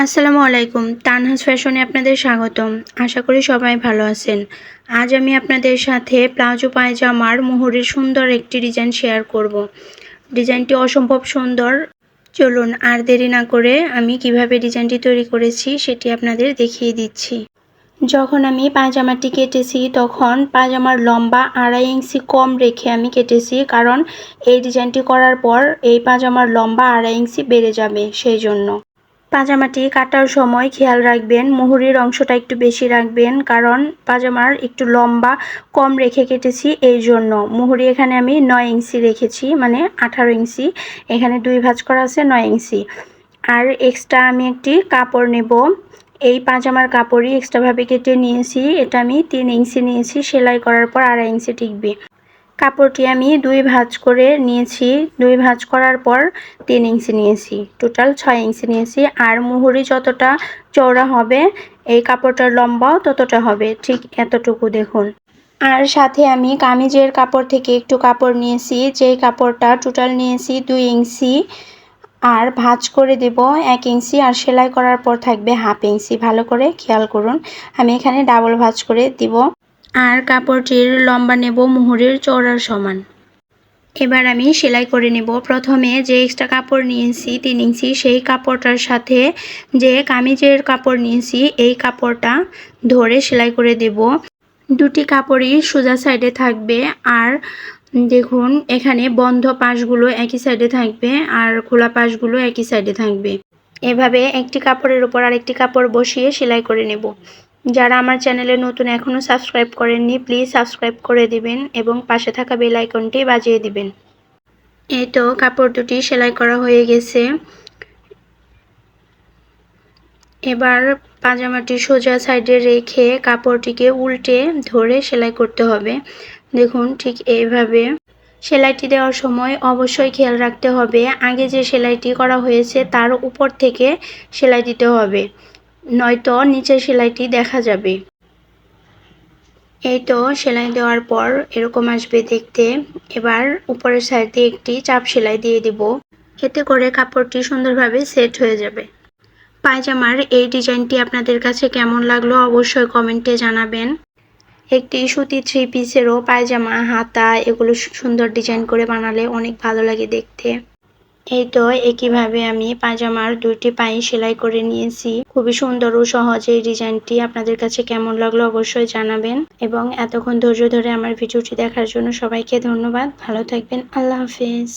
আসসালামু আলাইকুম। তানহাস ফ্যাশনে আপনাদের স্বাগতম। আশা করি সবাই ভালো আছেন। আজ আমি আপনাদের সাথে প্লাজো পায়জামার মোহরের সুন্দর একটি ডিজাইন শেয়ার করব। ডিজাইনটি অসম্ভব সুন্দর। চলুন আর দেরি না করে আমি কিভাবে ডিজাইনটি তৈরি করেছি সেটি আপনাদের দেখিয়ে দিচ্ছি। যখন আমি পায়জামাটি কেটেছি তখন পায়জামার লম্বা 2.5 ইঞ্চি কম রেখে আমি কেটেছি, কারণ এই ডিজাইনটি করার পর এই পায়জামার লম্বা 2.5 ইঞ্চি বেড়ে যাবে, সেই জন্য। পাজামাটি কাটার সময় খেয়াল রাখবেন মুহুরির অংশটা একটু বেশি রাখবেন, কারণ পাজামার একটু লম্বা কম রেখে কেটেছি, এই জন্য। মুহুরি এখানে আমি 9 ইঞ্চি রেখেছি, মানে 18 ইঞ্চি। এখানে 2 ভাঁজ করা আছে 9 ইঞ্চি। আর এক্সট্রা আমি একটি কাপড় নেব। এই পাজামার কাপড়ই এক্সট্রাভাবে কেটে নিয়েছি। এটা আমি 3 ইঞ্চি নিয়েছি, সেলাই করার পর 2.5 ইঞ্চি টিকবে। কাপড়টি আমি 2 ভাঁজ করে নিয়েছি। 2 ভাঁজ করার পর 3 ইঞ্চি নিয়েছি, টোটাল 6 ইঞ্চি নিয়েছি। আর মুহুরি যতটা চওড়া হবে এই কাপড়টার লম্বাও ততটা হবে, ঠিক এতটুকু দেখুন। আর সাথে আমি কামিজের কাপড় থেকে একটু কাপড় নিয়েছি, যেই কাপড়টা টোটাল নিয়েছি 2 ইঞ্চি। আর ভাঁজ করে দেব 1 ইঞ্চি, আর সেলাই করার পর থাকবে 1/2 ইঞ্চি। ভালো করে খেয়াল করুন, আমি এখানে ডাবল ভাঁজ করে দিব। আর কাপড়টির লম্বা নেব মুহুরির চওড়ার সমান। এবার আমি সেলাই করে নেব। প্রথমে যে এক্সট্রা কাপড় নিয়েছি 3 ইঞ্চি, সেই কাপড়টার সাথে যে কামিজের কাপড় নিয়েছি এই কাপড়টা ধরে সেলাই করে দেব। দুটি কাপড়ই সোজা সাইডে থাকবে। আর দেখুন, এখানে বন্ধ পাশগুলো একই সাইডে থাকবে আর খোলা পাশগুলো একই সাইডে থাকবে। এভাবে একটি কাপড়ের উপর আরেকটি কাপড় বসিয়ে সেলাই করে নেব। যারা আমার চ্যানেলে নতুন এখনও সাবস্ক্রাইব করেননি, প্লিজ সাবস্ক্রাইব করে দিবেন এবং পাশে থাকা বেল আইকনটি বাজিয়ে দিবেন। এই তো কাপড় দুটি সেলাই করা হয়ে গেছে। এবার পাজামাটি সোজা সাইডে রেখে কাপড়টিকে উল্টে ধরে সেলাই করতে হবে। দেখুন, ঠিক এইভাবে। সেলাইটি দেওয়ার সময় অবশ্যই খেয়াল রাখতে হবে আগে যে সেলাইটি করা হয়েছে তার উপর থেকে সেলাই দিতে হবে, নয়তো নিচের সেলাইটি দেখা যাবে। এই তো সেলাই দেওয়ার পর এরকম আসবে দেখতে। এবার উপরের সাইডে একটি চাপ সেলাই দিয়ে দিব, এতে করে কাপড়টি সুন্দরভাবে সেট হয়ে যাবে। পায়জামার এই ডিজাইনটি আপনাদের কাছে কেমন লাগলো অবশ্যই কমেন্টে জানাবেন। একটি সুতি 3 পিসেরও পায়জামা, হাতা এগুলো সুন্দর ডিজাইন করে বানালে অনেক ভালো লাগে দেখতে। এই তো একইভাবে আমি পায়জামার 2টি পাই সেলাই করে নিয়েছি। খুবই সুন্দর ও সহজ এই ডিজাইনটি। আপনাদের কাছে কেমন লাগলো অবশ্যই জানাবেন। এবং এতক্ষণ ধৈর্য ধরে আমার ভিডিওটি দেখার জন্য সবাইকে ধন্যবাদ। ভালো থাকবেন। আল্লাহ হাফেজ।